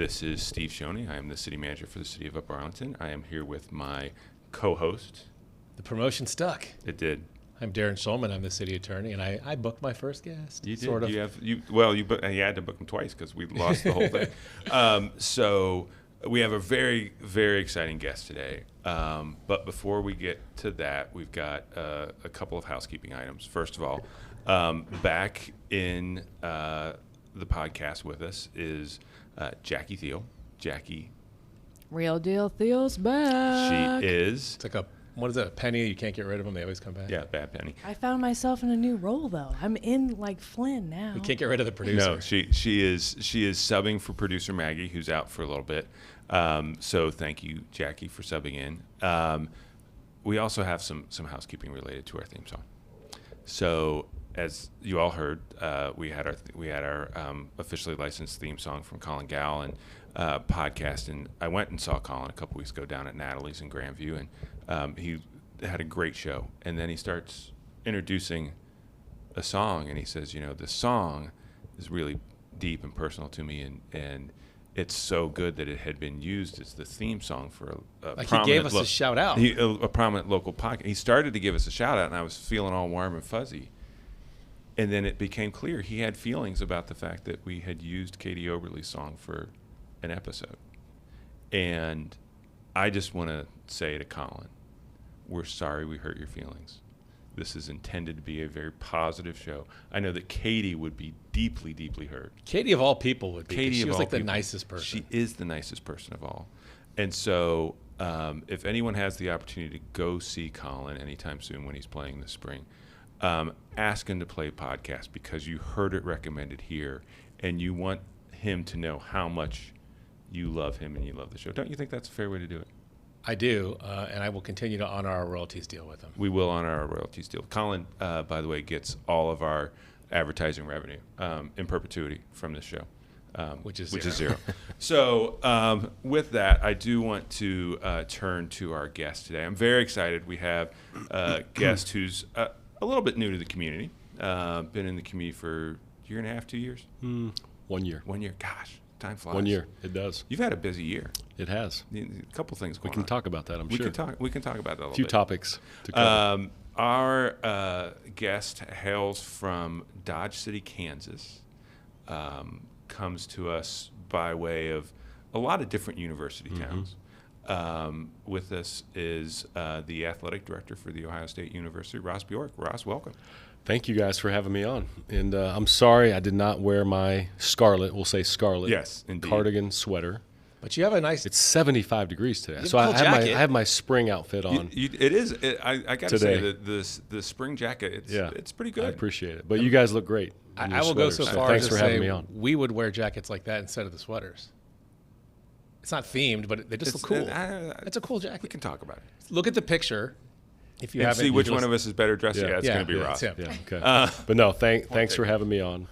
This is Steve Shoney. I am the city manager for the city of Upper Arlington. I am here with my co-host. The promotion stuck. It did. I'm Darren Schulman. I'm the city attorney, and I booked my first guest. You did. Sort of. You had to book him twice because we lost the whole thing. So we have a very, very exciting guest today. But before we get to that, we've got a couple of housekeeping items. First of all, back in the podcast with us is Jackie Thiel. Jackie. Real deal Thiel's back. She is. It's like what is it, a penny? You can't get rid of them. They always come back. Yeah, bad penny. I found myself in a new role, though. I'm in, like, Flynn now. We can't get rid of the producer. No, she is subbing for producer Maggie, who's out for a little bit. So thank you, Jackie, for subbing in. We also have some housekeeping related to our theme song. So as you all heard, we had our officially licensed theme song from Colin Gall and podcast, and I went and saw Colin a couple weeks ago down at Natalie's in Grandview, and he had a great show. And then he starts introducing a song, and he says, this song is really deep and personal to me, and it's so good that it had been used as the theme song for a like prominent he gave us a shout out. A prominent local podcast. He started to give us a shout out, and I was feeling all warm and fuzzy. And then it became clear he had feelings about the fact that we had used Katie Oberle's song for an episode. And I just want to say to Colin, we're sorry we hurt your feelings. This is intended to be a very positive show. I know that Katie would be deeply, deeply hurt. Katie of all people would be. Katie she of was all like the people. nicest person. She is the nicest person of all. And so if anyone has the opportunity to go see Colin anytime soon when he's playing this spring, ask him to play podcast because you heard it recommended here and you want him to know how much you love him and you love the show. Don't you think that's a fair way to do it? I do, and I will continue to honor our royalties deal with him. We will honor our royalties deal. Colin, by the way, gets all of our advertising revenue in perpetuity from this show. Which is zero. So with that, I do want to turn to our guest today. I'm very excited. We have a guest who's a little bit new to the community. Been in the community for a year and a half, 2 years? 1 year. 1 year. Gosh, time flies. 1 year. It does. You've had a busy year. It has. A couple things going on. We can talk about that, I'm sure. We can talk about that a little bit. A few topics to cover. Our guest hails from Dodge City, Kansas. Comes to us by way of a lot of different university towns. With us is the athletic director for The Ohio State University, Ross Bjork. Ross, welcome. Thank you guys for having me on. And I'm sorry I did not wear my scarlet, we'll say scarlet, yes, indeed, cardigan sweater. But you have a nice... It's 75 degrees today. So I I have my spring outfit on. It is. I got to say that the spring jacket, it's pretty good. I appreciate it. But you guys look great. I will go so far as to say we would wear jackets like that instead of the sweaters. It's not themed, but they just look cool. It's a cool jacket. We can talk about it. Look at the picture. If you and haven't, see which one of us is better dressed. Yeah, it's going to be Ross. Yeah, okay. But no, thanks for having me on.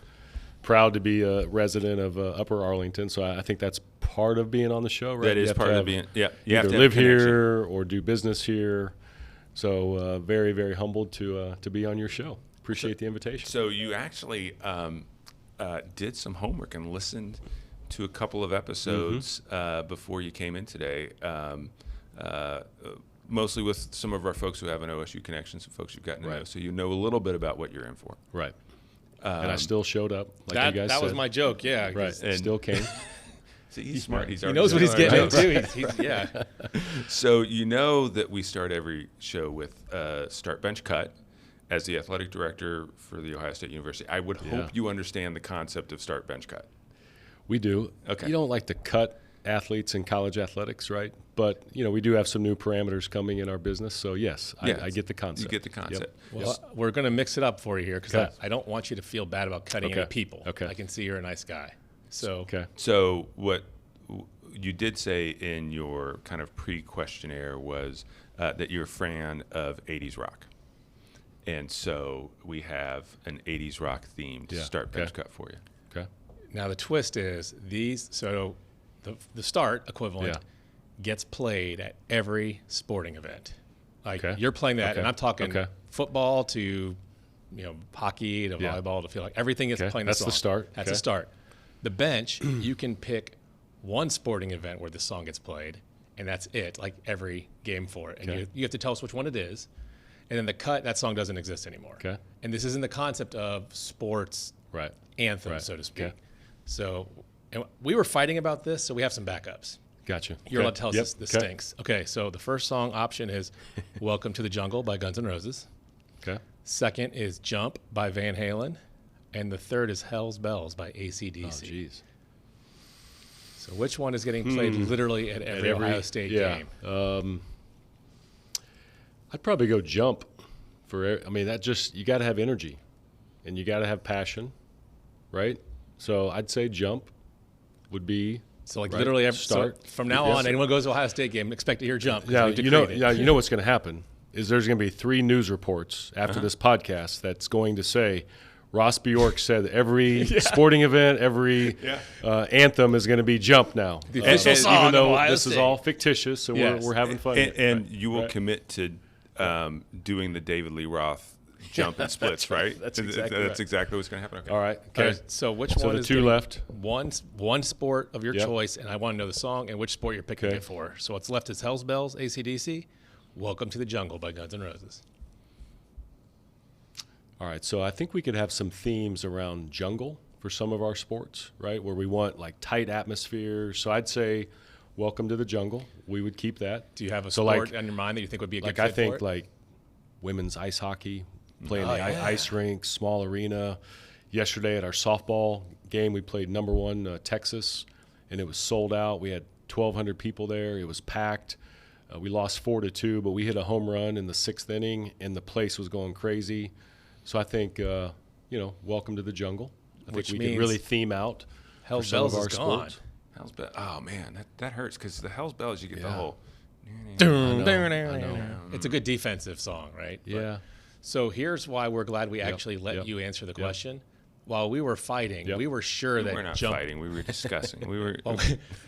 Proud to be a resident of Upper Arlington, so I think that's part of being on the show, right? That is part of being. Yeah, you either have to live here or do business here. So very, very humbled to be on your show. Appreciate the invitation. So you actually did some homework and listened to a couple of episodes before you came in today, mostly with some of our folks who have an OSU connection, some folks you've gotten to know, so you know a little bit about what you're in for. Right. And I still showed up, like you guys said. That was my joke, yeah. Right, and still came. See, he's smart. He knows what he's getting into. Yeah. So you know that we start every show with Start Bench Cut. As the athletic director for The Ohio State University, I would hope you understand the concept of Start Bench Cut. We do. Okay. You don't like to cut athletes in college athletics, right? But, we do have some new parameters coming in our business. So, yes, I get the concept. You get the concept. Yep. Well, we're going to mix it up for you here because I don't want you to feel bad about cutting any people. Okay. I can see you're a nice guy. So, So what you did say in your kind of pre-questionnaire was that you're a fan of 80s rock. And so we have an 80s rock themed Start Bench Cut for you. Okay. Now the twist is so the start equivalent gets played at every sporting event. Like you're playing that, and I'm talking football to hockey to volleyball to feel like everything is playing. That's the the start. That's the start. The bench, you can pick one sporting event where the song gets played, and that's it, like every game for it. And you have to tell us which one it is. And then the cut, that song doesn't exist anymore. Okay. And this isn't the concept of sports anthem, so to speak. Okay. So and we were fighting about this, so we have some backups. Gotcha. You're allowed to tell us this stinks. Okay, so the first song option is Welcome to the Jungle by Guns N' Roses. Okay. Second is Jump by Van Halen. And the third is Hell's Bells by AC/DC. Oh, jeez. So which one is getting played literally at every Ohio State game? I'd probably go Jump. That just, you got to have energy and you got to have passion, right? So I'd say Jump would be. So literally every start. So from now on, anyone goes to Ohio State game, expect to hear Jump. Now, you know what's going to happen is there's going to be 3 news reports after this podcast that's going to say Ross Bjork said every sporting event, every anthem is going to be Jump now. The official song, even though Ohio this State. is all fictitious, so we're having fun. And you will commit to doing the David Lee Roth jump and splits, right? That's exactly what's going to happen. Okay. All right. Okay. So which one the is 2 left? One sport of your choice, and I want to know the song and which sport you're picking it for. So what's left is Hell's Bells, AC/DC, Welcome to the Jungle by Guns N' Roses. All right, so I think we could have some themes around jungle for some of our sports, right, where we want like tight atmospheres. So I'd say Welcome to the Jungle. We would keep that. Do you have a sport in your mind that you think would be a good fit for it? I think like women's ice hockey, playing the ice rink, small arena. Yesterday at our softball game, we played number 1 Texas, and it was sold out. We had 1,200 people there. It was packed. We lost 4-2, but we hit a home run in the 6th inning, and the place was going crazy. So I think, Welcome to the Jungle. I think we can really theme out Hell's some Bells of our is gone. sports. Hell's Bells. Oh, man, that hurts because the Hell's Bells, you get the whole. I know. It's a good defensive song, right? Yeah. So here's why we're glad we actually let you answer the question. While we were fighting, we were sure that we're not Jump. fighting. We were discussing.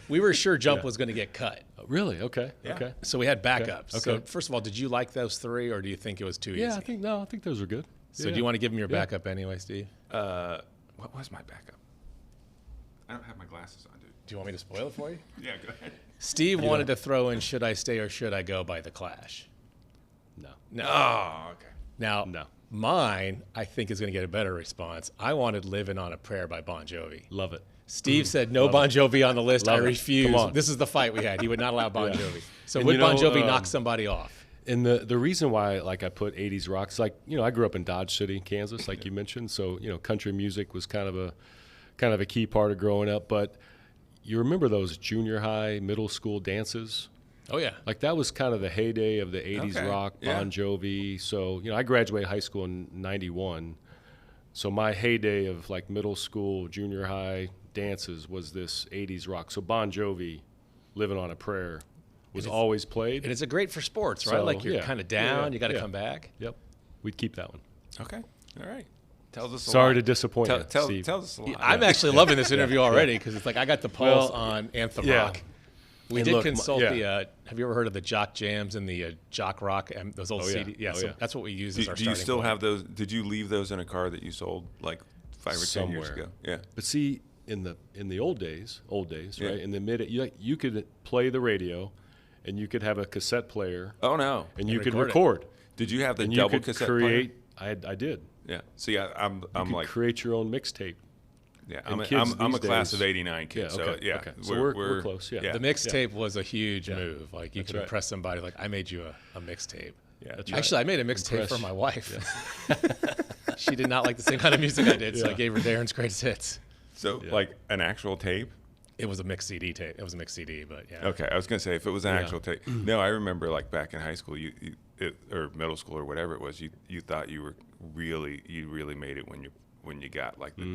We were sure Jump was going to get cut. Really? Okay. Yeah. Okay. So we had backups. Okay. So first of all, did you like those 3, or do you think it was too easy? Yeah, I think those are good. So do you want to give him your backup anyway, Steve? What was my backup? I don't have my glasses on, dude. Do you want me to spoil it for you? Yeah, go ahead. Steve wanted to throw in "Should I Stay or Should I Go" by The Clash. No. Oh, okay. Now, No. mine, I think, is going to get a better response. I wanted "Living on a Prayer" by Bon Jovi. Love it. Steve said no Bon Jovi on the list. I Love it. refuse. Come on. This is the fight we had. He would not allow Bon Jovi. So And would you know, Bon Jovi knock somebody off? And the reason why I put 80s rock is I grew up in Dodge City, Kansas, like you mentioned. So, country music was kind of a key part of growing up. But you remember those junior high, middle school dances? Oh, yeah. Like that was kind of the heyday of the 80s rock, Bon Jovi. So, I graduated high school in 91. So my heyday of like middle school, junior high dances was this 80s rock. So Bon Jovi, Living on a Prayer, was always played. And it's a great for sports, right? So, like you're kind of down, you got to come back. Yep. We'd keep that one. Okay. All right. Tells us a lot. Sorry to disappoint you, Steve. Tells us a lot. I'm actually loving this interview already because it's like I got the pulse on anthem rock. We And did look, consult the. Have you ever heard of the Jock Jams and the Jock Rock and those old CD? Yeah, so that's what we use as our Do you starting still point. have those? Did you leave those in a car that you sold like 5 or 10 years ago? Yeah. But see, in the old days, right? In the you could play the radio, and you could have a cassette player. Oh no. And you could record record. Did you have the And double you could cassette create. player? I did. Yeah. See, I'm You could like create your own mixtape. Yeah, And I'm kids a these class days- of '89 kid. Yeah, okay, So okay. So we're close, yeah. The mixtape was a huge move. Like you That's could right. impress somebody. Like I made you a mixtape. Yeah. That's right. Actually, I made a mixtape Impress. for my wife. She did not like the same kind of music I did, so I Yeah. gave her Darren's greatest hits. So like an actual tape. It was a mixed CD tape. It was a mixed CD, but yeah. Okay, I was gonna say if it was an actual tape. No, I remember like back in high school, or middle school or whatever it was, you thought you really made it when you got like the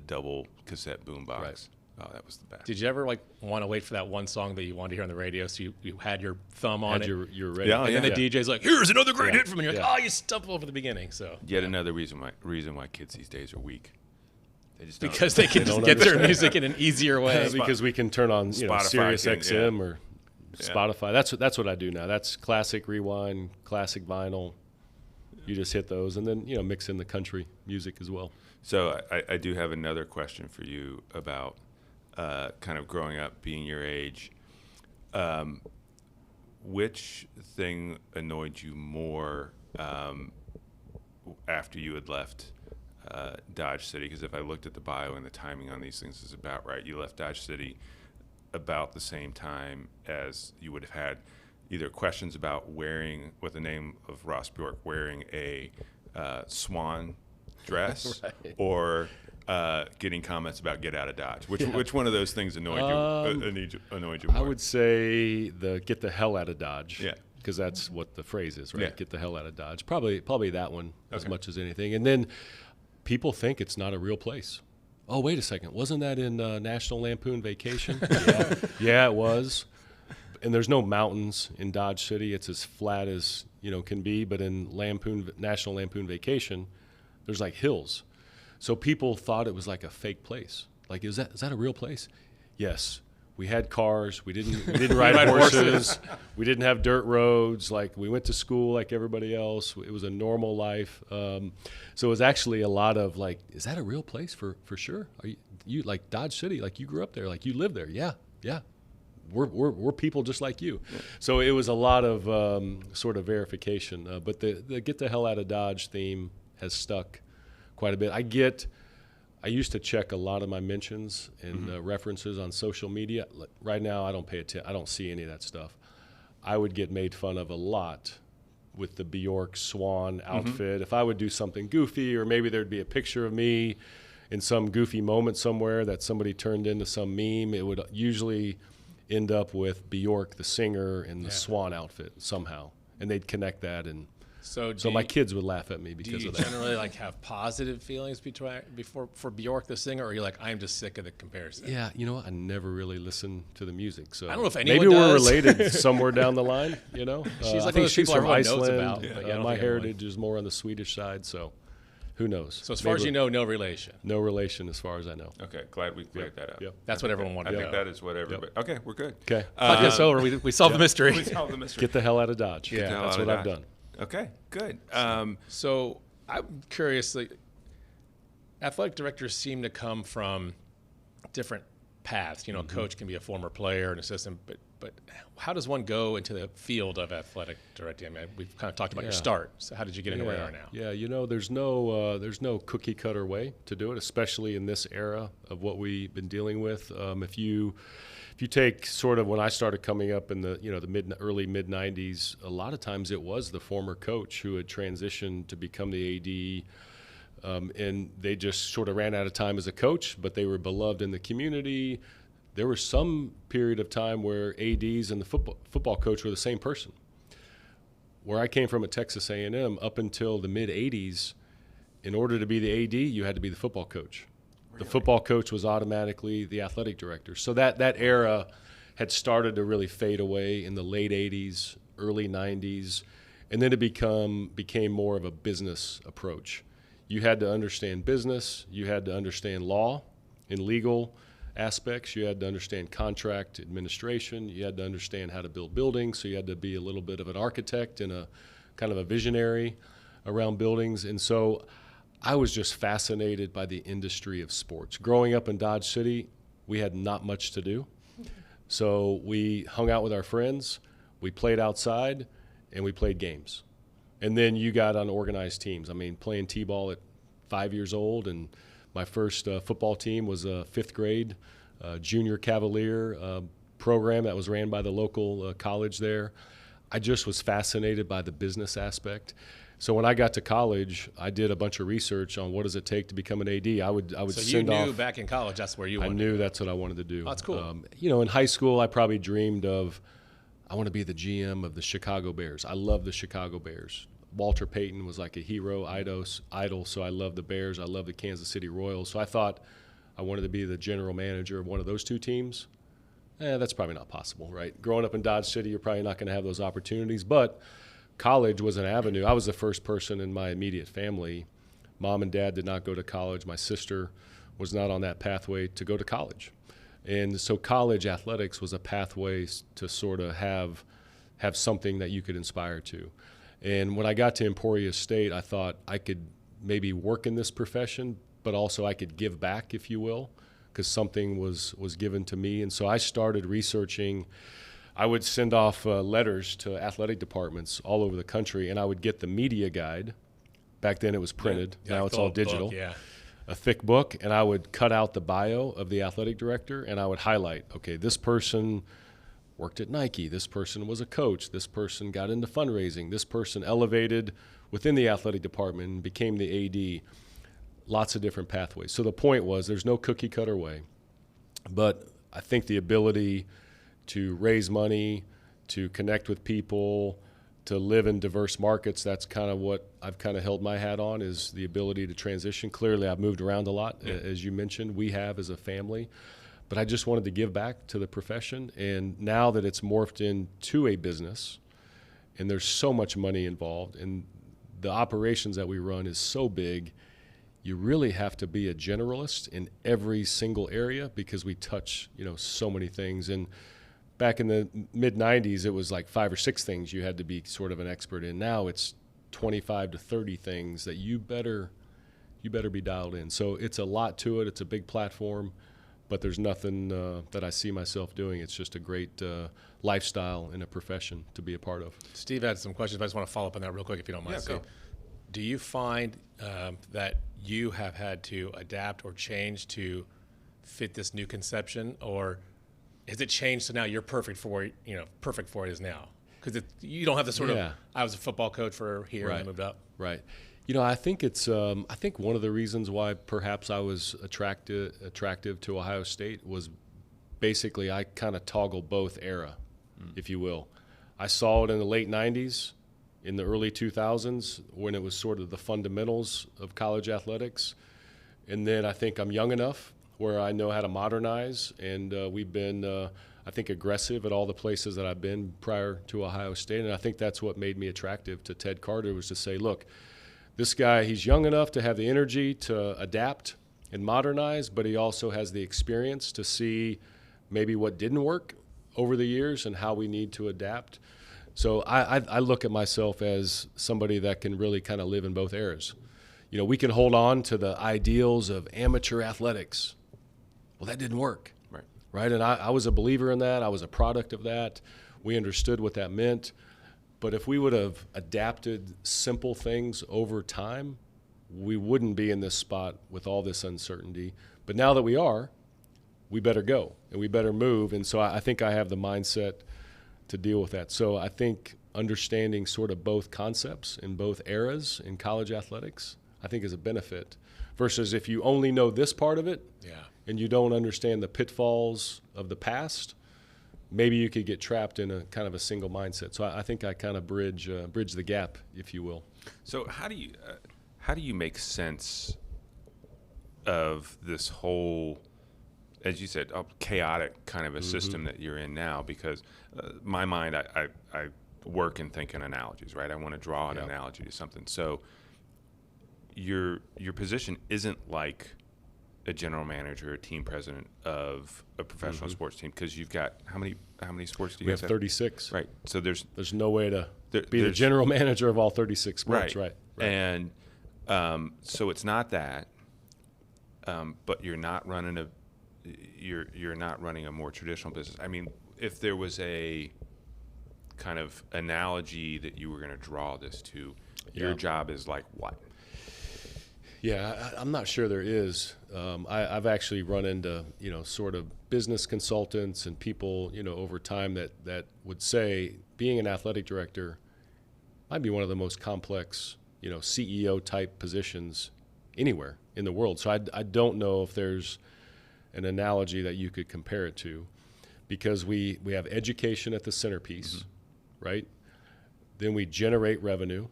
double cassette boombox. Right. Oh, that was the best. Did you ever like want to wait for that one song that you wanted to hear on the radio, so you had your thumb on it, You're ready. Yeah, and then the DJ's like, "Here's another great hit from you." You're like, Yeah. "Oh, you stumbled over the beginning." So Yet another reason why kids these days are weak. They just don't- because they can just don't get their understand. music in an easier way. because we can turn on Spotify Sirius can- XM or Yeah. Spotify. That's what I do now. That's classic rewind, classic vinyl. You just hit those, and then mix in the country music as well. So I do have another question for you about kind of growing up, being your age, which thing annoyed you more after you had left Dodge City? Because if I looked at the bio and the timing on these things is about right, you left Dodge City about the same time as you would have had either questions about wearing, with the name of Ross Bjork, wearing a swan dress, right, or getting comments about get out of Dodge. Which one of those things annoyed you more? I would say the get the hell out of Dodge. Yeah. Because that's what the phrase is, right? Yeah. Get the hell out of Dodge. Probably that one as much as anything. And then people think it's not a real place. Oh, wait a second. Wasn't that in National Lampoon Vacation? Yeah. Yeah, it was. And there's no mountains in Dodge City. It's as flat as can be. But in National Lampoon Vacation, there's like hills. So people thought it was like a fake place. Like, is that a real place? Yes. We had cars. We didn't ride horses. We didn't have dirt roads. Like, we went to school like everybody else. It was a normal life. So it was actually a lot of like, is that a real place for sure? Are you like Dodge City? Like, you grew up there? Like, you live there? Yeah. We're people just like you. Yeah. So it was a lot of sort of verification. But the get the hell out of Dodge theme has stuck quite a bit. I used to check a lot of my mentions and references on social media. Right now, I don't pay attention. I don't see any of that stuff. I would get made fun of a lot with the Bjork swan outfit. If I would do something goofy, or maybe there'd be a picture of me in some goofy moment somewhere that somebody turned into some meme, it would usually end up with Bjork, the singer, and the swan outfit somehow. And they'd connect that, and so my kids would laugh at me because of that. Do you generally like have positive feelings for Bjork the singer, or are you like, I'm just sick of the comparison? Yeah, I never really listen to the music, so I don't know if anyone maybe does. We're related somewhere down the line. She's like I one think of she's those from people Iceland. everyone knows about. Yeah. My heritage is more on the Swedish side, so who knows? So as far as you know, no relation. No relation, as far as I know. Okay, glad we cleared that up. Yep. That's what everyone wanted. I think that is what everybody. Yep. Okay, we're good. Okay, podcast over. We solved the mystery. We solved the mystery. Get the hell out of Dodge. Yeah, that's what I've done. Okay, good. So I'm curious, like, athletic directors seem to come from different paths. A coach can be a former player, an assistant, but how does one go into the field of athletic directing? I mean, we've kind of talked about your start. So how did you get into where you are now? Yeah, there's no cookie cutter way to do it, especially in this era of what we've been dealing with. If you take sort of when I started coming up in the early mid 90s, a lot of times it was the former coach who had transitioned to become the AD, and they just sort of ran out of time as a coach, but they were beloved in the community. There was some period of time where ADs and the football coach were the same person. Where I came from at Texas A&M, up until the mid 80s, in order to be the AD, you had to be the football coach. The football coach was automatically the athletic director. So that era had started to really fade away in the late 80s, early 90s, and then it became more of a business approach. You had to understand business, you had to understand law and legal aspects, you had to understand contract administration, you had to understand how to build buildings, so you had to be a little bit of an architect and a kind of a visionary around buildings. And so I was just fascinated by the industry of sports. Growing up in Dodge City, we had not much to do. So we hung out with our friends, we played outside, and we played games. And then you got on organized teams. I mean, playing t-ball at 5 years old, and my first football team was a fifth grade junior Cavalier program that was ran by the local college there. I just was fascinated by the business aspect. So when I got to college, I did a bunch of research on what does it take to become an AD. I would so send off. You knew back in college that's where you wanted. I knew that's what I wanted to do. Oh, that's cool. In high school, I probably dreamed of, I want to be the GM of the Chicago Bears. I love the Chicago Bears. Walter Payton was like a hero, idol. So I love the Bears. I love the Kansas City Royals. So I thought I wanted to be the general manager of one of those two teams. That's probably not possible, right? Growing up in Dodge City, you're probably not going to have those opportunities. But college was an avenue. I was the first person in my immediate family. Mom and dad did not go to college. My sister was not on that pathway to go to college. And so college athletics was a pathway to sort of have something that you could aspire to. And when I got to Emporia State, I thought I could maybe work in this profession, but also I could give back, if you will, because something was given to me. And so I started researching. I would send off letters to athletic departments all over the country, and I would get the media guide. Back then it was printed. Yeah, now it's all digital. Book, yeah. A thick book, and I would cut out the bio of the athletic director, and I would highlight, okay, this person worked at Nike, this person was a coach, this person got into fundraising, this person elevated within the athletic department and became the AD. Lots of different pathways. So the point was there's no cookie cutter way, but I think the ability to raise money, to connect with people, to live in diverse markets, that's kind of what I've kind of held my hat on, is the ability to transition. Clearly, I've moved around a lot, as you mentioned. We have as a family. But I just wanted to give back to the profession. And now that it's morphed into a business, and there's so much money involved, and the operations that we run is so big, you really have to be a generalist in every single area because we touch, so many things. And back in the mid-'90s, it was like 5 or 6 things you had to be sort of an expert in. Now it's 25 to 30 things that you better be dialed in. So it's a lot to it. It's a big platform, but there's nothing that I see myself doing. It's just a great lifestyle and a profession to be a part of. Steve had some questions, but I just want to follow up on that real quick if you don't mind. Yeah, So, do you find that you have had to adapt or change to fit this new conception, or has it changed so now you're perfect for it is now? Because you don't have the sort of, I was a football coach for here and I moved up. Right. I think it's I think one of the reasons why perhaps I was attractive to Ohio State was basically I kind of toggle both era, if you will. I saw it in the late 90s, in the early 2000s, when it was sort of the fundamentals of college athletics. And then I think I'm young enough where I know how to modernize, and we've been, I think, aggressive at all the places that I've been prior to Ohio State. And I think that's what made me attractive to Ted Carter, was to say, look, this guy, he's young enough to have the energy to adapt and modernize, but he also has the experience to see maybe what didn't work over the years and how we need to adapt. So I look at myself as somebody that can really kind of live in both eras. We can hold on to the ideals of amateur athletics. Well, that didn't work. Right? And I was a believer in that. I was a product of that. We understood what that meant. But if we would have adapted simple things over time, we wouldn't be in this spot with all this uncertainty. But now that we are, we better go and we better move. And so I think I have the mindset to deal with that. So I think understanding sort of both concepts in both eras in college athletics, I think is a benefit, versus if you only know this part of it and you don't understand the pitfalls of the past, maybe you could get trapped in a kind of a single mindset. So I think I kind of bridge the gap, if you will. So how do you make sense of this whole, as you said, chaotic kind of a system that you're in now? Because my mind, I work and think in analogies, right? I want to draw an analogy to something. So your position isn't like a general manager or team president of a professional sports team, because you've got how many sports do you have? We have 36. Right. So there's no way to be the general manager of all 36 sports. Right. And so it's not that, but you're not running a more traditional business. I mean, if there was a kind of analogy that you were going to draw this to, your job is like what? Yeah, I'm not sure there is. I've actually run into, sort of business consultants and people, over time that would say being an athletic director might be one of the most complex, CEO type positions anywhere in the world. So I don't know if there's an analogy that you could compare it to, because we have education at the centerpiece, right? Then we generate revenue.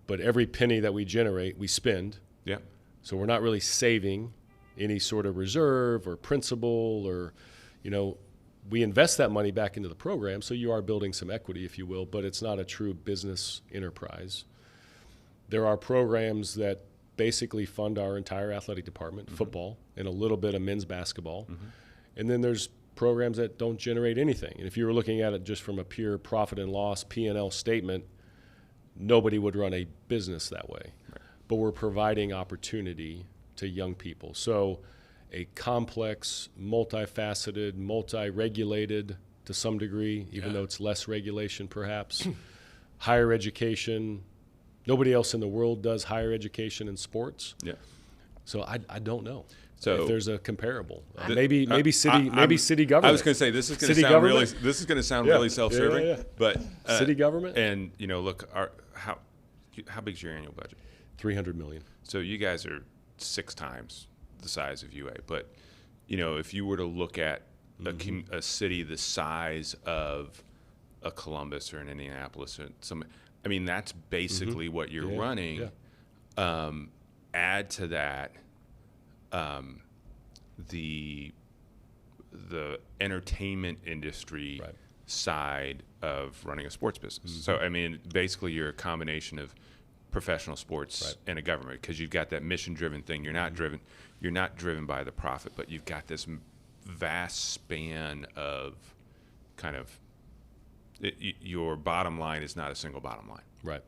But every penny that we generate, we spend. Yeah. So we're not really saving any sort of reserve or principal, or, we invest that money back into the program. So you are building some equity, if you will, but it's not a true business enterprise. There are programs that basically fund our entire athletic department, football, and a little bit of men's basketball. And then there's programs that don't generate anything. And if you were looking at it just from a pure profit and loss P&L statement, nobody would run a business that way. But we're providing opportunity to young people. So a complex, multifaceted, multi-regulated to some degree, even though it's less regulation perhaps. Higher education. Nobody else in the world does higher education in sports. Yeah. So I don't know. So if there's a comparable, maybe city government. I was going to say this is going to sound really self-serving, but city government. And look, how big is your annual budget? $300 million. So you guys are 6 times the size of UA, but if you were to look at a city the size of a Columbus or an Indianapolis or that's basically what you're running. Yeah. Add to that the entertainment industry side of running a sports business. So basically you're a combination of professional sports and a government, because you've got that mission-driven thing. You're not driven by the profit, but you've got this vast span of kind of your bottom line is not a single bottom line. Right.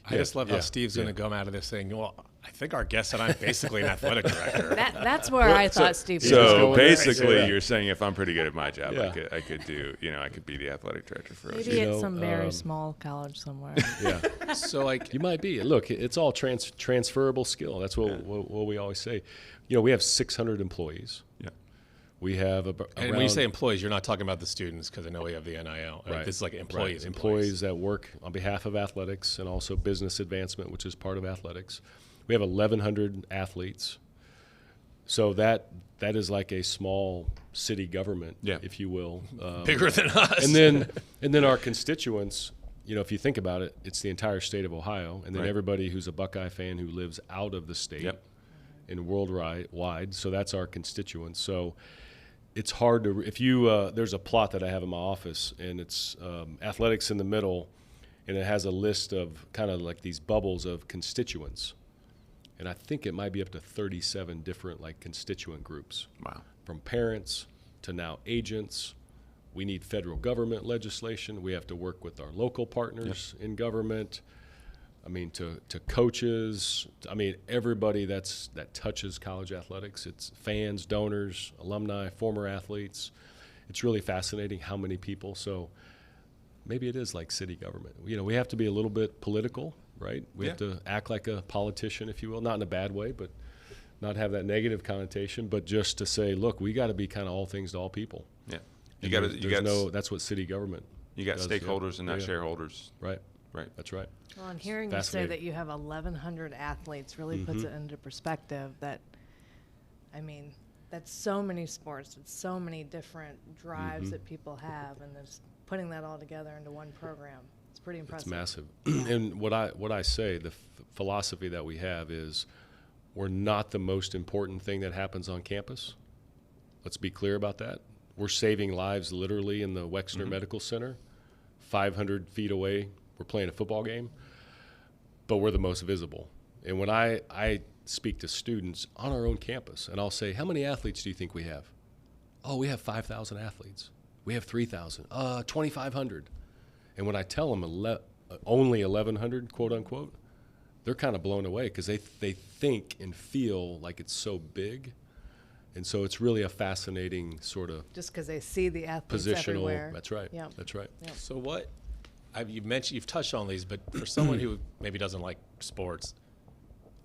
I just love how Steve's going to come out of this saying, well, I think our guest and I'm basically an athletic director. That's where I thought Steve was. So basically, you're saying if I'm pretty good at my job, I could do, I could be the athletic director for us. Maybe at some very small college somewhere. Yeah. So you might be. Look, it's all transferable skill. That's what we always say. We have 600 employees. Yeah. We have and when you say employees, you're not talking about the students, because I know we have the NIL. Right? This is like employees. Employees that work on behalf of athletics and also business advancement, which is part of athletics. We have 1,100 athletes. So that is like a small city government, if you will. Bigger than us. And then our constituents, if you think about it, it's the entire state of Ohio, and then everybody who's a Buckeye fan who lives out of the state and worldwide. So that's our constituents. So it's hard to, if you, there's a plot that I have in my office, and it's athletics in the middle, and it has a list of kind of like these bubbles of constituents. And I think it might be up to 37 different constituent groups. Wow. From parents to now agents. We need federal government legislation. We have to work with our local partners in government. To coaches. Everybody that touches college athletics. It's fans, donors, alumni, former athletes. It's really fascinating how many people. So maybe it is like city government. We have to be a little bit political, right? We have to act like a politician, if you will, not in a bad way, but not have that negative connotation, but just to say, look, we got to be kind of all things to all people. Yeah. That's what city government. You got stakeholders and not shareholders. Right. That's right. Well, and hearing you say that you have 1,100 athletes really puts it into perspective that, that's so many sports, it's so many different drives that people have, and just putting that all together into one program. It's pretty impressive. It's massive. And what I say, the philosophy that we have is we're not the most important thing that happens on campus. Let's be clear about that. We're saving lives literally in the Wexner Medical Center, 500 feet away. We're playing a football game, but we're the most visible. And when I speak to students on our own campus, and I'll say, how many athletes do you think we have? Oh, we have 5,000 athletes. We have 3,000, 2,500. And when I tell them only 1,100, quote unquote, they're kind of blown away, because they think and feel like it's so big. And so it's really a fascinating sort of just because they see the athletes positional. Everywhere. That's right. Yeah. That's right. Yeah. So you've touched on these, but for someone who maybe doesn't like sports,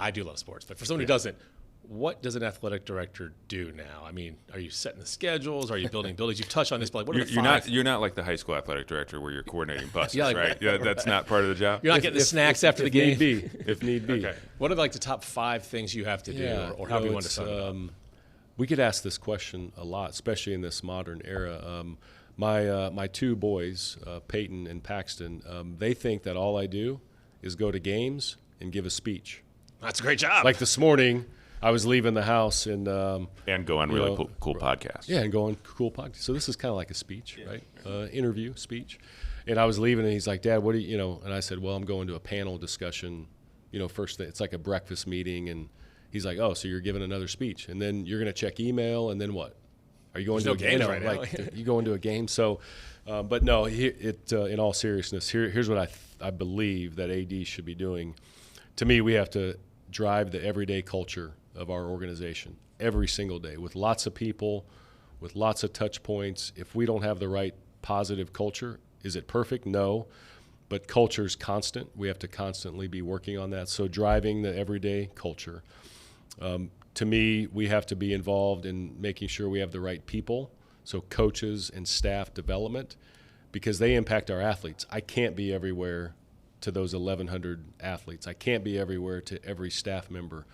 I do love sports, but for someone who doesn't, what does an athletic director do now? Are you setting the schedules? Are you building buildings? You've touched on this, but what are the five? You're not like the high school athletic director where you're coordinating buses, right? Yeah, that's not part of the job. You're not getting the snacks after the game. If need be. Okay. What are the top 5 things you have to do, or how do you want to sum it up? We get asked this question a lot, especially in this modern era. My 2 boys, Peyton and Paxton, they think that all I do is go to games and give a speech. That's a great job. Like this morning, I was leaving the house and go on really cool podcasts. Yeah, and go on cool podcasts. So this is kind of like a speech, right? Interview, speech. And I was leaving, and he's like, "Dad, what do you?" And I said, "Well, I'm going to a panel discussion. First thing, it's like a breakfast meeting." And he's like, "Oh, so you're giving another speech, and then you're going to check email, and then what? Are you going to a game right now? You going to a game?" So, but no, in all seriousness, here's what I believe that AD should be doing. To me, we have to drive the everyday culture of our organization every single day with lots of people, with lots of touch points. If we don't have the right positive culture, is it perfect? No. But culture is constant. We have to constantly be working on that. So driving the everyday culture. To me, we have to be involved in making sure we have the right people, so coaches and staff development, because they impact our athletes. I can't be everywhere to those 1,100 athletes. I can't be everywhere to every staff member.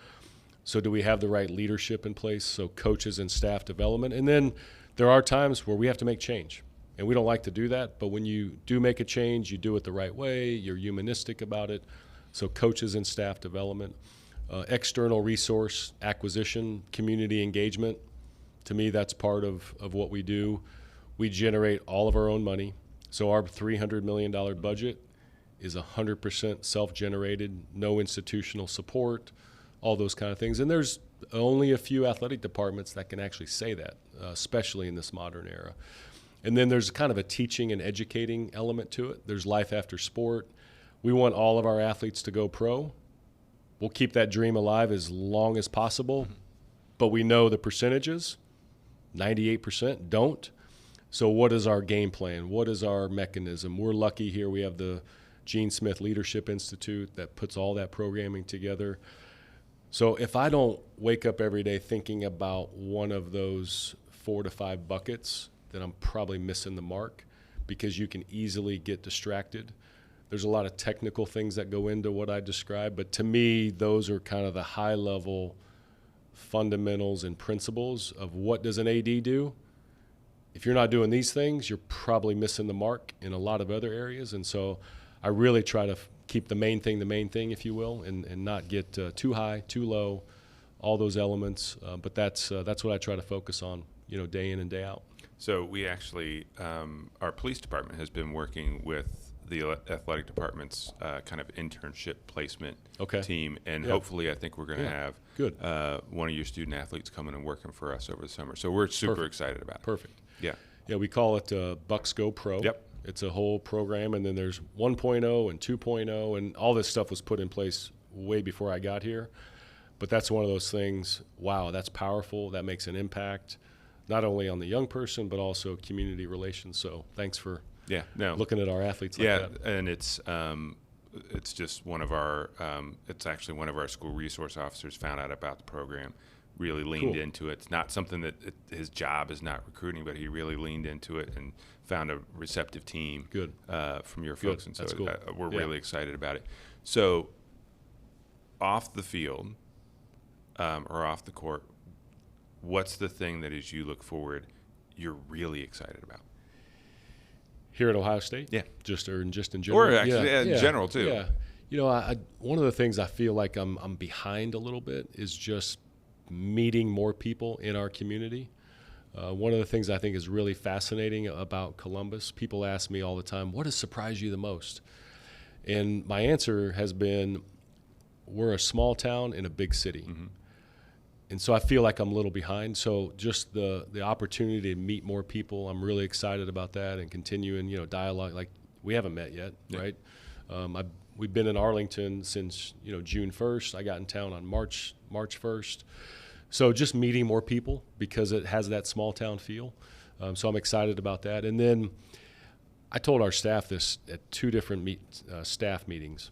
So do we have the right leadership in place? So coaches and staff development. And then there are times where we have to make change. And we don't like to do that, but when you do make a change, you do it the right way, you're humanistic about it. So coaches and staff development. External resource acquisition, community engagement. To me, that's part of what we do. We generate all of our own money. So our $300 million budget is 100% self-generated, no institutional support, all those kind of things. And there's only a few athletic departments that can actually say that, especially in this modern era. And then there's kind of a teaching and educating element to it. There's life after sport. We want all of our athletes to go pro. We'll keep that dream alive as long as possible, but we know the percentages, 98% don't. So what is our game plan? What is our mechanism? We're lucky here we have the Gene Smith Leadership Institute that puts all that programming together. So if I don't wake up every day thinking about one of those 4 to 5 buckets, then I'm probably missing the mark, because you can easily get distracted. There's a lot of technical things that go into what I described, but to me, those are kind of the high-level fundamentals and principles of what does an AD do. If you're not doing these things, you're probably missing the mark in a lot of other areas. And so I really try to keep the main thing, if you will, and not get too high, too low, all those elements. But that's what I try to focus on, day in and day out. So we actually, our police department has been working with the athletic department's kind of internship placement team, and hopefully I think we're going to have one of your student athletes coming and working for us over the summer. So we're super excited about it. Perfect. Yeah. Yeah, we call it Bucks Go Pro. Yep. It's a whole program, and then there's 1.0 and 2.0, and all this stuff was put in place way before I got here. But that's one of those things, wow, that's powerful. That makes an impact, not only on the young person, but also community relations. So thanks for looking at our athletes like that. Yeah, and it's just one of our, it's actually one of our school resource officers found out about the program, really leaned into it. It's not something that his job is not recruiting, but he really leaned into it and found a receptive team from your folks. And so That's cool. We're really excited about it. So off the field or off the court, what's the thing that as you look forward, you're really excited about? Here at Ohio State? Yeah. Just in general? Or actually in general, too. Yeah. One of the things I feel like I'm behind a little bit is just meeting more people in our community. One of the things I think is really fascinating about Columbus, people ask me all the time, what has surprised you the most? And my answer has been, we're a small town in a big city. Mm-hmm. And so I feel like I'm a little behind. So just the opportunity to meet more people, I'm really excited about that, and continuing, dialogue. Like, we haven't met yet, right? We've been in Arlington since, June 1st. I got in town on March 1st. So just meeting more people because it has that small town feel. So I'm excited about that. And then I told our staff this at 2 different staff meetings.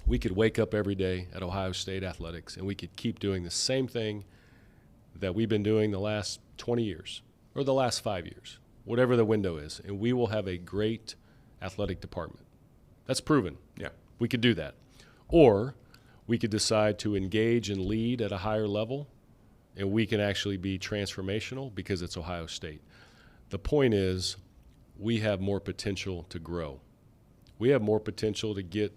We could wake up every day at Ohio State Athletics and we could keep doing the same thing that we've been doing the last 20 years or the last 5 years, whatever the window is, and we will have a great athletic department. That's proven. Yeah. We could do that. Or we could decide to engage and lead at a higher level, and we can actually be transformational because it's Ohio State. The point is, we have more potential to grow. We have more potential to get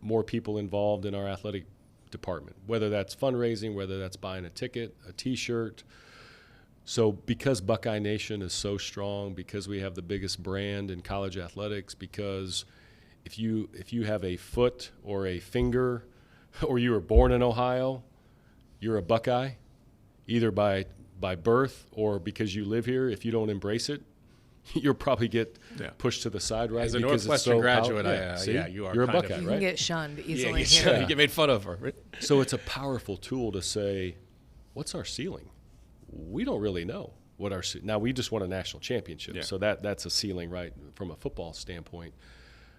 more people involved in our athletic department, whether that's fundraising, whether that's buying a ticket, a T-shirt. So because Buckeye Nation is so strong, because we have the biggest brand in college athletics, because if you have a foot or a finger or you were born in Ohio, you're a Buckeye, either by birth or because you live here. If you don't embrace it, you'll probably get pushed to the side, right? As a Northwestern graduate, you're a Buckeye, right? You can get shunned easily. You get made fun of. So it's a powerful tool to say, what's our ceiling? We don't really know what our now we just won a national championship, so that's a ceiling, right, from a football standpoint.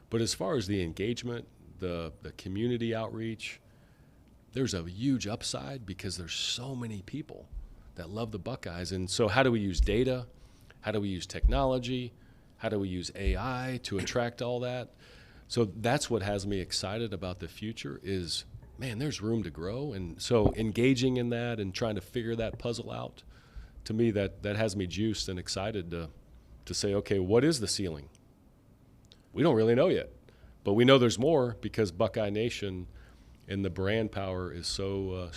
But as far as the engagement, the community outreach, there's a huge upside because there's so many people that love the Buckeyes. And so how do we use data? How do we use technology? How do we use AI to attract all that? So that's what has me excited about the future is, man, there's room to grow. And so engaging in that and trying to figure that puzzle out, to me, that has me juiced and excited to say, okay, what is the ceiling? We don't really know yet, but we know there's more because Buckeye Nation and the brand power is so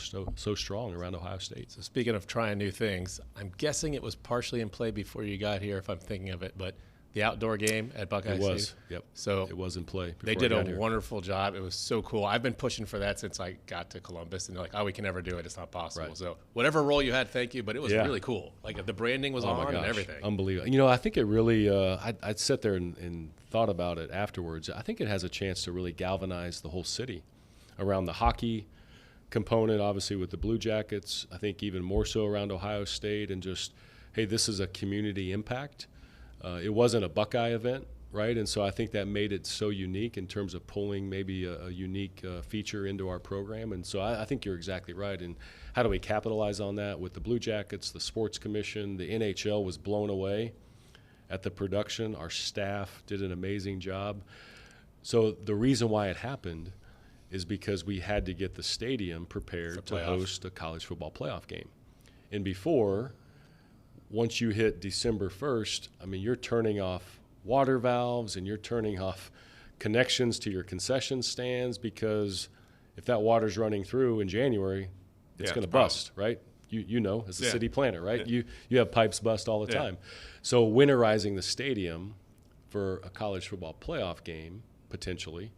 strong around Ohio State. So speaking of trying new things, I'm guessing it was partially in play before you got here, if I'm thinking of it, but the outdoor game at Buckeye State. It was, yep. So it was in play. They did a wonderful job. It was so cool. I've been pushing for that since I got to Columbus, and they're like, oh, we can never do it. It's not possible. Right. So whatever role you had, thank you, but it was really cool. Like the branding was on and everything. Unbelievable. I think it really, I'd sat there and thought about it afterwards. I think it has a chance to really galvanize the whole city around the hockey component, obviously with the Blue Jackets. I think even more so around Ohio State and just, hey, this is a community impact. It wasn't a Buckeye event, right? And so I think that made it so unique in terms of pulling maybe a unique feature into our program. And so I think you're exactly right. And how do we capitalize on that with the Blue Jackets, the Sports Commission? The NHL was blown away at the production. Our staff did an amazing job. So the reason why it happened is because we had to get the stadium prepared to host a college football playoff game. And before, once you hit December 1st, I mean, you're turning off water valves and you're turning off connections to your concession stands because if that water's running through in January, it's going to bust, right? You know, as a city planner, right? Yeah. You have pipes bust all the time. So winterizing the stadium for a college football playoff game, potentially,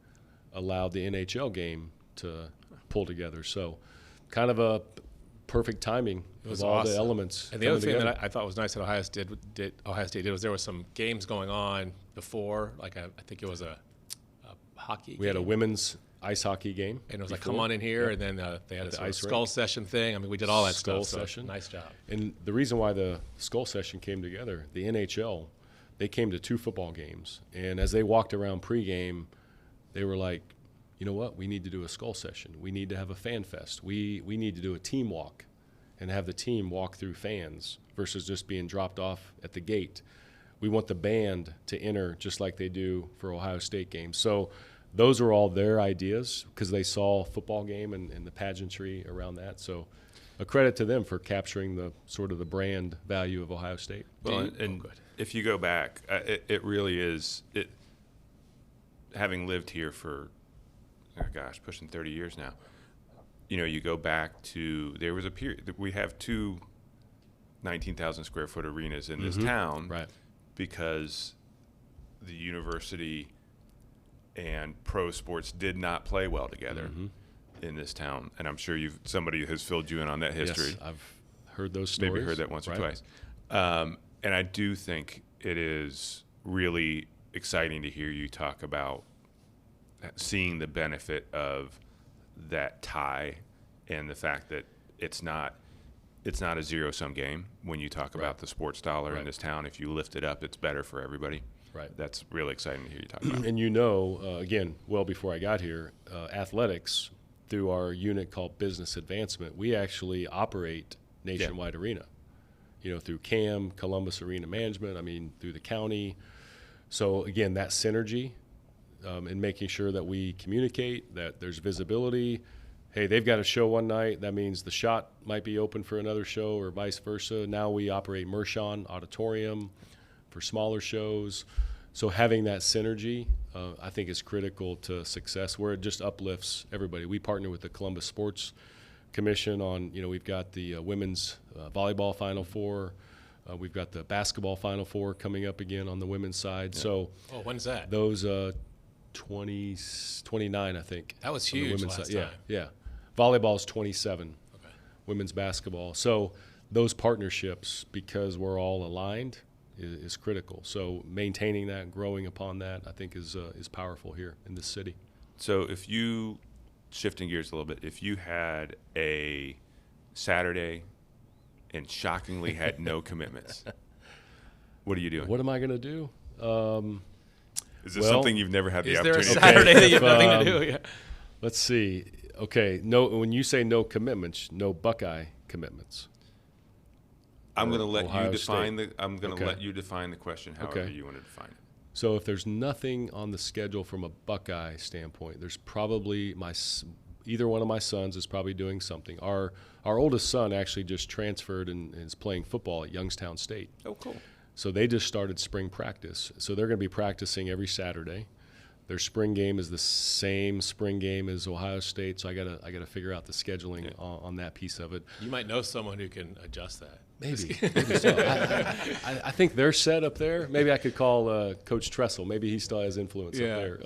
allowed the NHL game to pull together. So kind of a perfect timing of all the elements. And the other thing that I thought was nice that Ohio State did was there was some games going on before, like I think it was a hockey We had a women's ice hockey game. And it was like, come on in here, and then they had a skull session thing. I mean, we did all that skull stuff. Session. So nice job. And the reason why the skull session came together, the NHL, they came to 2 football games. And as they walked around pregame, they were like, you know what, we need to do a skull session. We need to have a fan fest. We need to do a team walk and have the team walk through fans versus just being dropped off at the gate. We want the band to enter just like they do for Ohio State games. So those are all their ideas because they saw football game and the pageantry around that. So a credit to them for capturing the sort of the brand value of Ohio State. Well, and if you go back, it really is it. Having lived here for, pushing 30 years now, you go back to, there was a period, we have 2 19,000 square foot arenas in this town, right? Because the university and pro sports did not play well together in this town. And I'm sure somebody has filled you in on that history. Yes, I've heard those stories. Maybe heard that once or twice. And I do think it is really exciting to hear you talk about seeing the benefit of that tie and the fact that it's not a zero-sum game when you talk about the sports dollar in this town. If you lift it up, it's better for everybody. Right. That's really exciting to hear you talk about. And again, well before I got here, athletics, through our unit called Business Advancement, we actually operate Nationwide Arena, through CAM, Columbus Arena Management, through the county. So again, that synergy and making sure that we communicate, that there's visibility. Hey, they've got a show one night. That means the shot might be open for another show or vice versa. Now we operate Mershon Auditorium for smaller shows. So having that synergy, I think is critical to success where it just uplifts everybody. We partner with the Columbus Sports Commission on, we've got the women's volleyball Final Four. We've got the basketball Final Four coming up again on the women's side. Yeah. So, when's that? Those 29, I think. That was huge last time. Yeah. Volleyball's 27. Okay. Women's basketball. So those partnerships, because we're all aligned, is critical. So maintaining that, growing upon that, I think is powerful here in this city. So if you, shifting gears a little bit, if you had a Saturday and shockingly had no commitments, what are you doing? What am I going to do? Is this something you've never had the opportunity? Is there a Saturday that you have nothing to do? Yeah. Let's see. Okay, no. When you say no commitments, no Buckeye commitments. I'm going to let Ohio you define State. I'm going to let you define the question however you want to define it. So if there's nothing on the schedule from a Buckeye standpoint, there's probably either one of my sons is probably doing something. Our oldest son actually just transferred and is playing football at Youngstown State. Oh, cool. So they just started spring practice. So they're going to be practicing every Saturday. Their spring game is the same spring game as Ohio State, so I gotta figure out the scheduling on that piece of it. You might know someone who can adjust that. Maybe so. I think they're set up there. Maybe I could call Coach Tressel. Maybe he still has influence up there.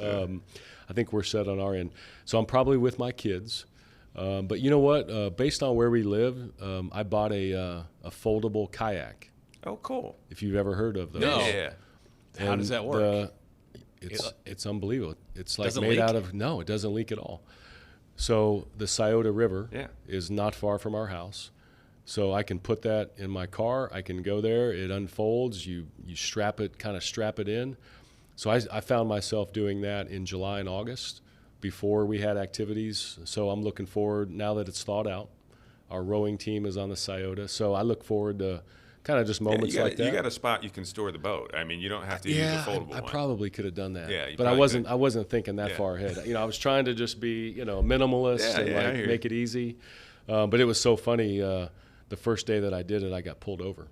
I think we're set on our end. So I'm probably with my kids. But you know what? Based on where we live, I bought a foldable kayak. Oh, cool. If you've ever heard of those. No. Yeah. How does that work? It's unbelievable. It's like Doesn't made leak? out of it doesn't leak at all. So the Scioto River Yeah. is not far from our house. So I can put that in my car. I can go there. It unfolds. You strap it in. So I found myself doing that in July and August before we had activities. So I'm looking forward now that it's thawed out. Our rowing team is on the Scioto. So I look forward to kind of just moments like that. You got a spot you can store the boat. I mean, you don't have to use a foldable one. I probably could have done that. Yeah, you but I probably wasn't thinking that far ahead. I was trying to just be, minimalist and make it easy. But it was so funny. The first day that I did it, I got pulled over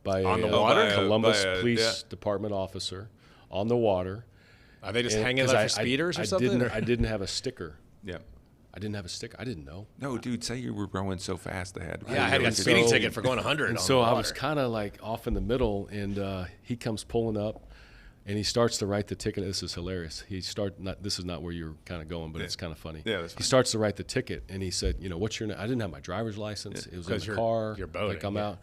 by On the water? Columbus Police Department officer on the water. Are they just hanging out for speeders or something? I didn't have a sticker. Yeah. I didn't have a sticker. I didn't know. No, dude, say you were rowing so fast they had to. Yeah, I had a speeding ticket for going 100 And on so the water. I was kind of like off in the middle, and he comes pulling up, and he starts to write the ticket. This is hilarious. This is not where you're kind of going, but it's kind of funny. Yeah, that's fine. He starts to write the ticket, and he said, what's your name? I didn't have my driver's license. It was in the car. you're boating, Like I'm out.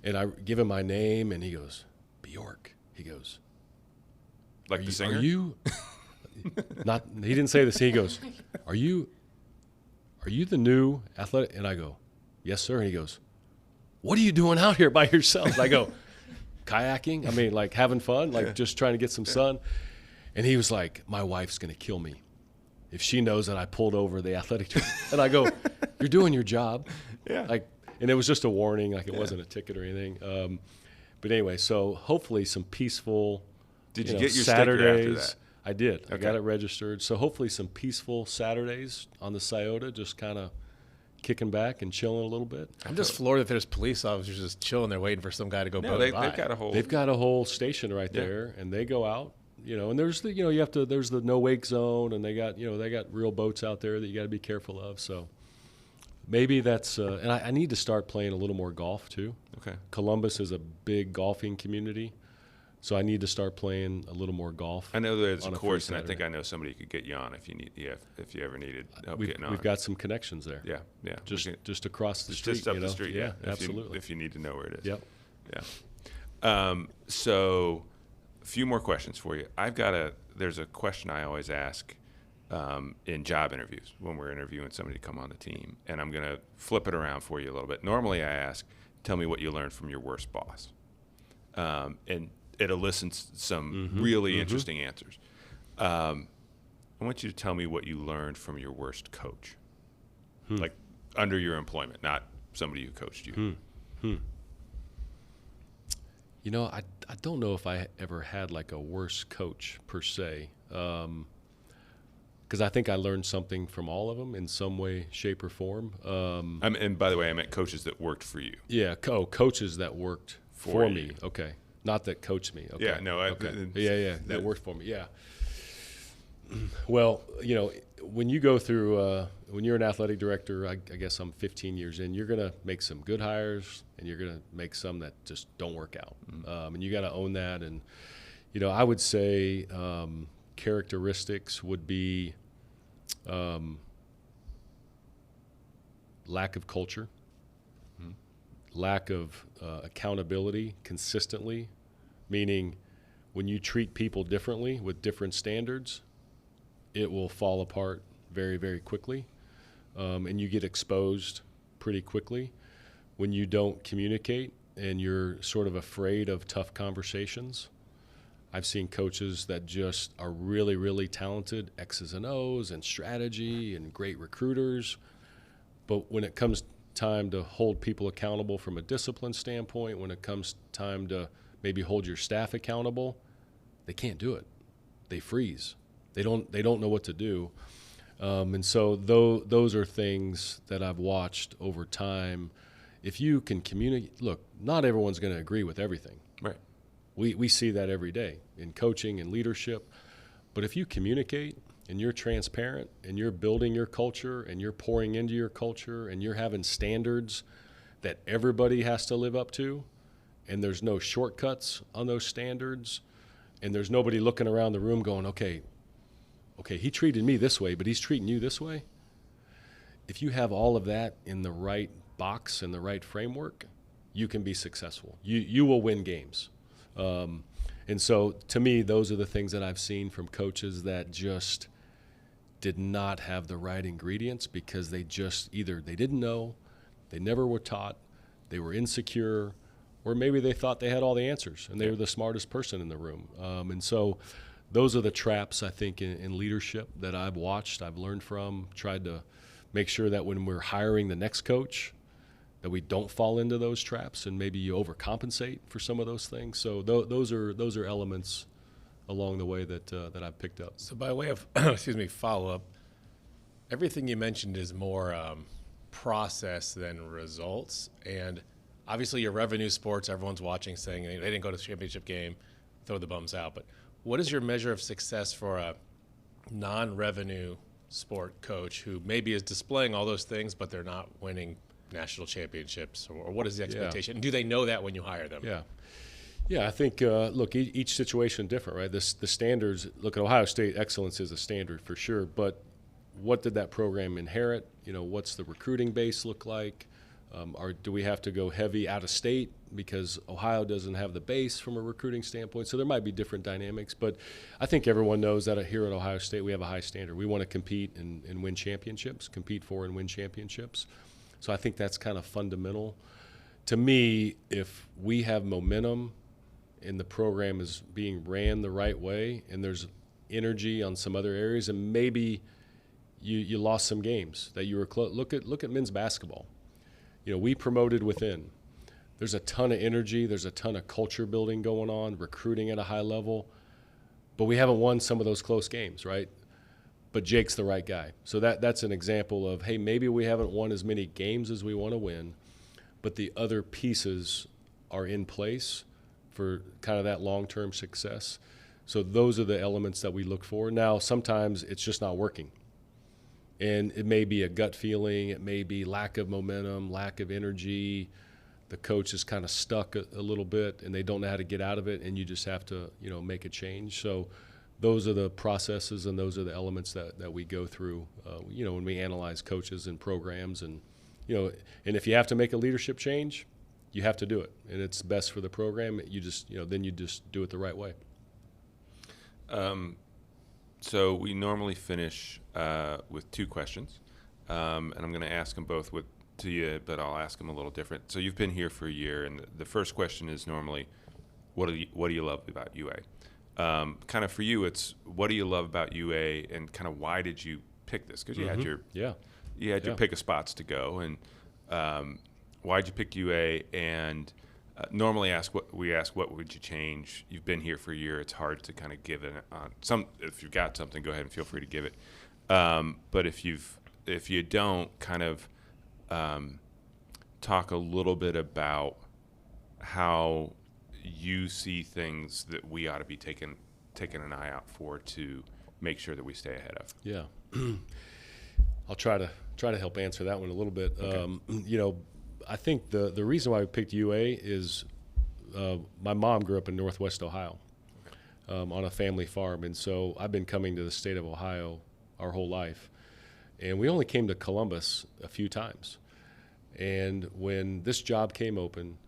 And I give him my name, and he goes, Bjork. He goes, Like the singer? Are you? Not. He didn't say this. He goes, Are you the new athletic? And I go, yes, sir. And he goes, what are you doing out here by yourself? And I go, kayaking. I mean, like having fun, like just trying to get some sun. And he was like, my wife's going to kill me if she knows that I pulled over the athletic trainer. And I go, you're doing your job. Yeah. And it was just a warning, like it wasn't a ticket or anything. But anyway, so hopefully some peaceful Did you get your Saturdays. sticker after that? I did. Okay. I got it registered. So hopefully some peaceful Saturdays on the Scioto, just kind of kicking back and chilling a little bit. I'm just floored that there's police officers just chilling there waiting for some guy to go boat by. They've got a whole station right there, and they go out. And there's the there's the no wake zone, and they got real boats out there that you got to be careful of. So maybe that's and I need to start playing a little more golf too. Okay. Columbus is a big golfing community. So I need to start playing a little more golf. I know there's a course, and I think I know somebody who could get you on if you ever needed help getting on. We've got some connections there. Yeah. Just across the street. Just up the street. Yeah, absolutely. If you need to know where it is. Yep. Yeah. So, a few more questions for you. There's a question I always ask in job interviews when we're interviewing somebody to come on the team, and I'm going to flip it around for you a little bit. Normally, I ask, "Tell me what you learned from your worst boss," and it elicits some really interesting answers. I want you to tell me what you learned from your worst coach, like under your employment, not somebody who coached you. I don't know if I ever had like a worst coach per se, because I think I learned something from all of them in some way, shape, or form. And by the way, I meant coaches that worked for you. Yeah, coaches that worked for me. Okay. Not that coached me. Okay. Yeah, no. That worked for me. Yeah. Well, when you go through, when you're an athletic director, I guess I'm 15 years in, you're going to make some good hires and you're going to make some that just don't work out. And you got to own that. And, I would say characteristics would be lack of culture, lack of accountability consistently meaning when you treat people differently with different standards, it will fall apart very, very quickly, and you get exposed pretty quickly. When you don't communicate and you're sort of afraid of tough conversations, I've seen coaches that just are really, really talented, X's and O's and strategy and great recruiters, but when it comes time to hold people accountable from a discipline standpoint, when it comes time to maybe hold your staff accountable, they can't do it. They freeze. They don't know what to do. And so those are things that I've watched over time. If you can communicate, look, not everyone's going to agree with everything. Right. We see that every day in coaching and leadership. But if you communicate and you're transparent and you're building your culture and you're pouring into your culture and you're having standards that everybody has to live up to, and there's no shortcuts on those standards, and there's nobody looking around the room going, okay, he treated me this way, but he's treating you this way. If you have all of that in the right box and the right framework, you can be successful. You will win games. And so to me, those are the things that I've seen from coaches that just did not have the right ingredients because they just either they didn't know, they never were taught, they were insecure, or maybe they thought they had all the answers and they were the smartest person in the room. And so those are the traps, I think, in leadership that I've watched, I've learned from, tried to make sure that when we're hiring the next coach, that we don't fall into those traps and maybe you overcompensate for some of those things. So those are elements along the way that I've picked up. So by way of follow-up, everything you mentioned is more process than results. And obviously your revenue sports, everyone's watching saying they didn't go to the championship game, throw the bums out. But what is your measure of success for a non-revenue sport coach who maybe is displaying all those things, but they're not winning national championships, or what is the expectation? And do they know that when you hire them? Yeah, I think, look, each situation is different, right? The standards, look, at Ohio State, excellence is a standard for sure, but what did that program inherit? What's the recruiting base look like? Do we have to go heavy out of state because Ohio doesn't have the base from a recruiting standpoint? So there might be different dynamics, but I think everyone knows that here at Ohio State we have a high standard. We want to compete and win championships, compete for and win championships. So I think that's kind of fundamental. To me, if we have momentum and the program is being ran the right way and there's energy on some other areas, and maybe you lost some games that you were close. Look at men's basketball. We promoted within. There's a ton of energy. There's a ton of culture building going on, recruiting at a high level. But we haven't won some of those close games, right? But Jake's the right guy. So that's an example of, hey, maybe we haven't won as many games as we want to win, but the other pieces are in place for kind of that long-term success. So those are the elements that we look for. Now, sometimes it's just not working. And it may be a gut feeling. It may be lack of momentum, lack of energy. The coach is kind of stuck a little bit, and they don't know how to get out of it, and you just have to, make a change. So those are the processes and those are the elements that we go through, when we analyze coaches and programs. And, and if you have to make a leadership change, you have to do it. And it's best for the program. You just, then you just do it the right way. So we normally finish with two questions, and I'm going to ask them both to you, but I'll ask them a little different. So you've been here for a year, and the first question is normally, what do you love about UA? Kind of for you, it's what do you love about UA, and kind of why did you pick this? Because you had your pick of spots to go, and why'd you pick UA? And normally what would you change? You've been here for a year. It's hard to kind of give it some. If you've got something, go ahead and feel free to give it. But if you don't, kind of talk a little bit about how you see things that we ought to be taking an eye out for to make sure that we stay ahead of. Yeah, I'll try to help answer that one a little bit. Okay. I think the reason why we picked UA is my mom grew up in Northwest Ohio on a family farm, and so I've been coming to the state of Ohio our whole life, and we only came to Columbus a few times. And when this job came open,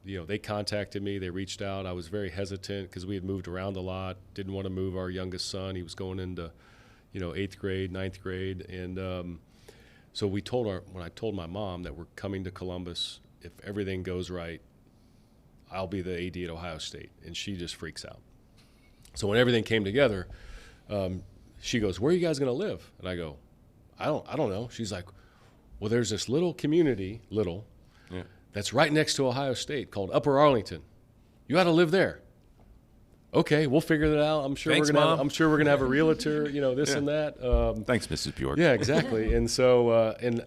they contacted me. They reached out. I was very hesitant because we had moved around a lot. Didn't want to move our youngest son. He was going into, 8th grade, 9th grade. And so when I told my mom that we're coming to Columbus, if everything goes right, I'll be the AD at Ohio State. And she just freaks out. So when everything came together, she goes, "Where are you guys going to live?" And I go, I don't know. She's like, "Well, there's this little community, yeah. that's right next to Ohio State called Upper Arlington. You ought to live there." Okay, we'll figure that out. I'm sure we're gonna have a realtor, this and that. Thanks, Mrs. Bjork. Yeah, exactly. And so, and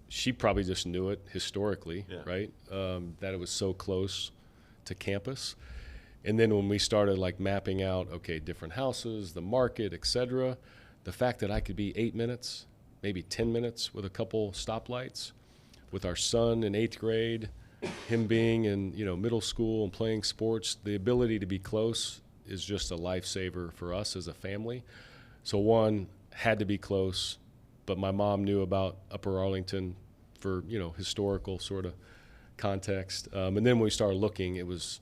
she probably just knew it historically, right? That it was so close to campus. And then when we started like mapping out, okay, different houses, the market, et cetera, the fact that I could be 8 minutes, maybe 10 minutes with a couple stoplights, with our son in 8th grade, him being in middle school and playing sports, the ability to be close is just a lifesaver for us as a family. So one, had to be close, but my mom knew about Upper Arlington for historical sort of context. And then when we started looking, it was,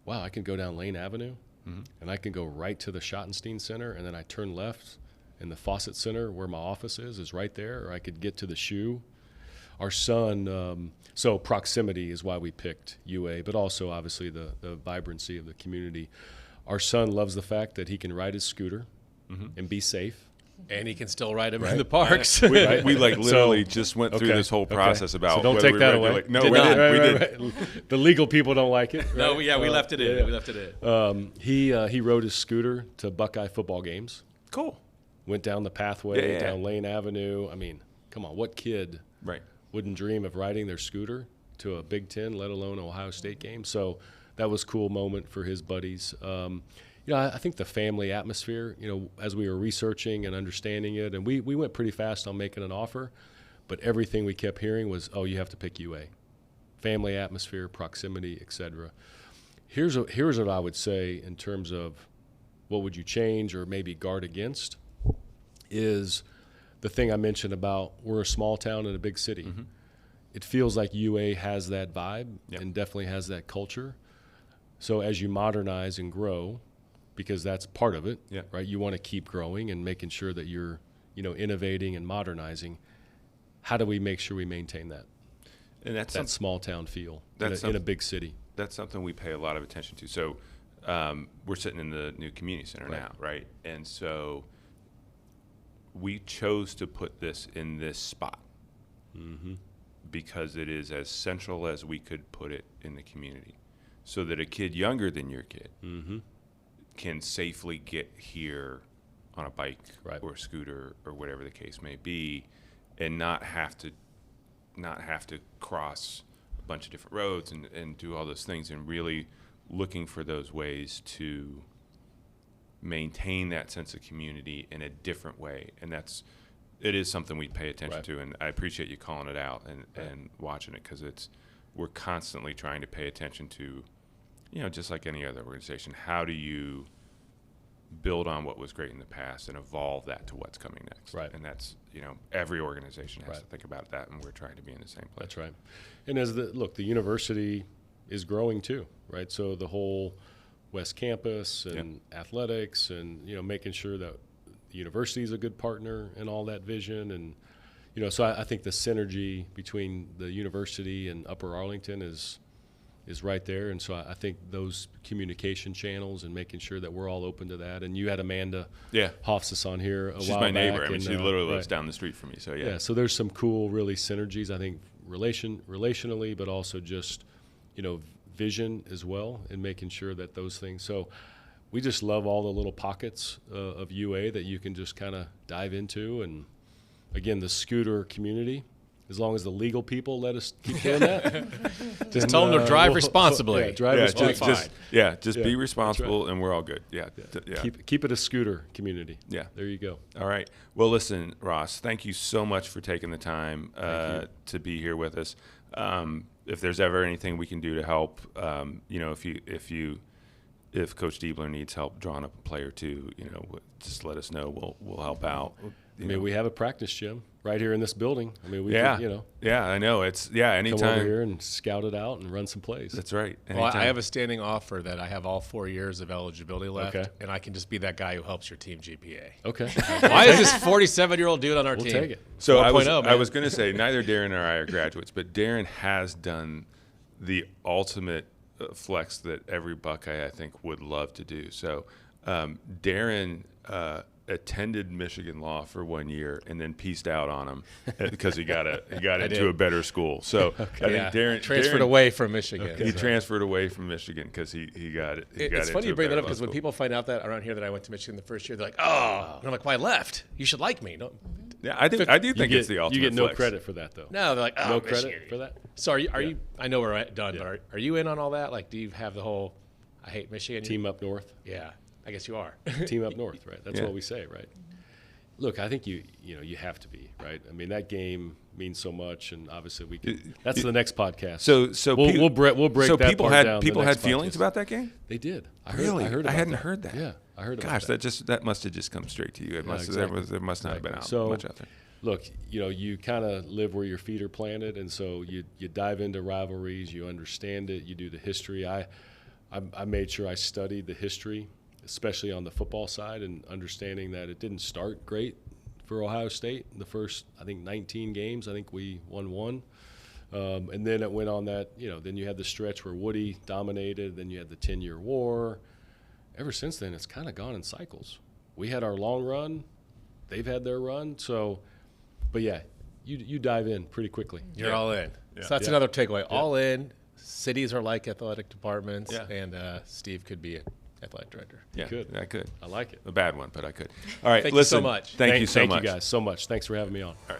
wow, I can go down Lane Avenue, and I can go right to the Schottenstein Center, and then I turn left, and the Fawcett Center, where my office is right there, or I could get to the Shoe. Our son, so proximity is why we picked UA, but also obviously the vibrancy of the community. Our son loves the fact that he can ride his scooter and be safe. And he can still ride them in the parks. We literally just went through this whole process about so don't take that away. No, we did. Right. The legal people don't like it. Right? No, we left it in. Yeah. We left it in. He rode his scooter to Buckeye football games. Cool. Went down the pathway, down Lane Avenue. I mean, come on, what kid wouldn't dream of riding their scooter to a Big Ten, let alone an Ohio State game? So that was a cool moment for his buddies. I think the family atmosphere, as we were researching and understanding it, and we went pretty fast on making an offer, but everything we kept hearing was, oh, you have to pick UA. Family atmosphere, proximity, et cetera. Here's what I would say in terms of what would you change or maybe guard against is the thing I mentioned about we're a small town in a big city. Mm-hmm. It feels like UA has that vibe and definitely has that culture. So as you modernize and grow, because that's part of it, right? You want to keep growing and making sure that you're, innovating and modernizing. How do we make sure we maintain that? And that's that small town feel in a big city. That's something we pay a lot of attention to. So we're sitting in the new community center now, right? And so we chose to put this in this spot because it is as central as we could put it in the community, so that a kid younger than your kid can safely get here on a bike or a scooter or whatever the case may be, and not have to cross a bunch of different roads and do all those things, and really looking for those ways to maintain that sense of community in a different way. And it is something we pay attention to, and I appreciate you calling it out and watching it, because we're constantly trying to pay attention to, just like any other organization, how do you build on what was great in the past and evolve that to what's coming next? Right. And that's, every organization has to think about that, and we're trying to be in the same place. That's right. And the university is growing too, right? So the whole West Campus and athletics and, making sure that the university is a good partner in all that vision. And, so I think the synergy between the university and Upper Arlington is right there. And so I think those communication channels and making sure that we're all open to that. And you had Amanda Hofsis on here a while back. She's my neighbor. And, she literally lives down the street from me. So, so there's some cool, really synergies, I think, relationally, but also just, vision as well, and making sure that those things. So we just love all the little pockets of UA that you can just kind of dive into. And, again, the scooter community, as long as the legal people let us keep doing that. Just tell them to drive responsibly. Just be responsible, and we're all good. Keep it a scooter community. Yeah. There you go. All right. Well, listen, Ross, thank you so much for taking the time to be here with us. If there's ever anything we can do to help, if Coach Diebler needs help drawing up a play or two, just let us know. We'll help out. We have a practice gym. right here in this building. I mean, we Yeah. could, Yeah, I know. It's anytime. come over here and scout it out and run some plays. That's right. Well, Anytime. I have a standing offer that I have all 4 years of eligibility left, Okay. and I can just be that guy who helps your team GPA. Okay. Why is this 47-year-old dude on our We'll team? take it. So I 4.0, man. was going to say neither Darren or I are graduates, but Darren has done the ultimate flex that every Buckeye I think would love to do. So Darren attended Michigan Law for 1 year and then pieced out on him because he got into a better school. So I think Darren transferred away from Michigan. He transferred away from Michigan because he got it. It's funny you bring that up because when people find out that around here that I went to Michigan the first year, they're like, "Oh," and I'm like, "Why I left? You should like me." No, yeah, I do think it's the ultimate. You get no flex. credit for that, though. no, they're like, "Oh, No Michigan." credit for that? So are you? I know we're done, but are you in on all that? Like, do you have the whole "I hate Michigan"? Team up north. Yeah, I guess you are. Team up north, right? That's Yeah. what we say, right? Look, I think you have to be, right? I mean, that game means so much, and obviously we can. That's the next podcast. So we'll break So that people part had down people the had next feelings podcast. about that game. They did. I Really? heard. I about hadn't that. heard that. Yeah, I heard about Gosh, that. that must have just come straight to you. It must exactly. there must not have been much out there. Look, you kind of live where your feet are planted, and so you dive into rivalries, you understand it, you do the history. I made sure I studied the history, especially on the football side, and understanding that it didn't start great for Ohio State in the first, I think, 19 games. I think we won one. And then it went on that, then you had the stretch where Woody dominated, then you had the 10-year war. Ever since then, it's kind of gone in cycles. We had our long run. They've had their run. So, but yeah, you dive in pretty quickly. You're all in. Yeah. So that's another takeaway. All in. Cities are like athletic departments, and Steve could be an athletic director. Yeah, I could. I like it. A bad one, but I could. All right, Thank listen. you so much. Thank you so much. Thank you guys so much. Thanks for having me on. All right.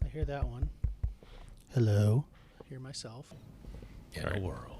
I hear that one. Hello. I hear myself. In a world.